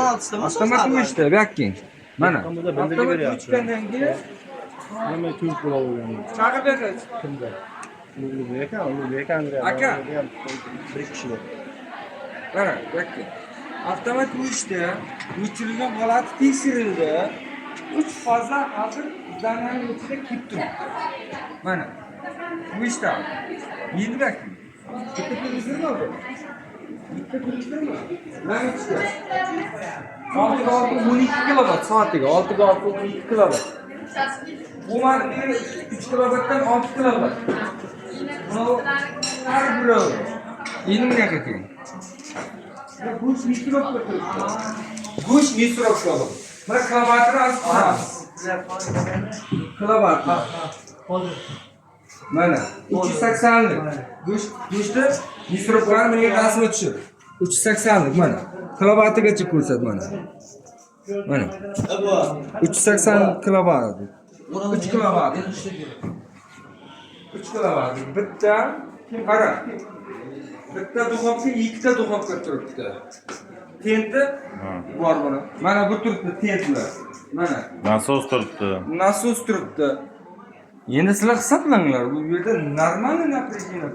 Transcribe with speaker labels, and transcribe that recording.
Speaker 1: 16'da mı?
Speaker 2: Avtomat uyushdi, bu yoqqa. Mana.
Speaker 3: Kamida bildirib
Speaker 2: Avtomat
Speaker 3: beryapti.
Speaker 2: uyushgandan keyin
Speaker 3: Nima turib bo'lavergan.
Speaker 2: chaqib beradi.
Speaker 3: Kimda? Ulug'bek aka, Ulug'bek aka.
Speaker 2: Aka.
Speaker 3: Bir kishi bor.
Speaker 2: Mana, bu yoqqa. Avtomat uyushdi, o'chirilgan holati tekshirildi. 3 faza hozir zananing ichida kelib turibdi. Mana. Uyushdi. Endi bak. Bitta televizormi bu? Bitta televizormi? Mana ichida. 12 kilovat soatiga, 12 kilovat. Bu mana 3 kilovatdan 6 kilovat. Bu har biri. Endi bunaqa keling. Go'sht mikrobga turibdi. Go'sht mikrobga olib. Mana kilovatni olib. Kilovat. Mana 380 lik. Go'shtni mikroblarni menga rasmi tushir. 380 lik mana. Kilovatigacha ko'rsat mana. Mana. 380 kilovat. 3 kilovat. 3 kilovat. Bitta qara. Bitta duxovka, ikkita duxovka turibdi. Tenti bor buni. Mana bu turibdi tentlar. Mana.
Speaker 4: Nasos turibdi.
Speaker 2: Nasos turibdi. Endi sizlar hisoblanglar. Bu yerda normalniy напряжение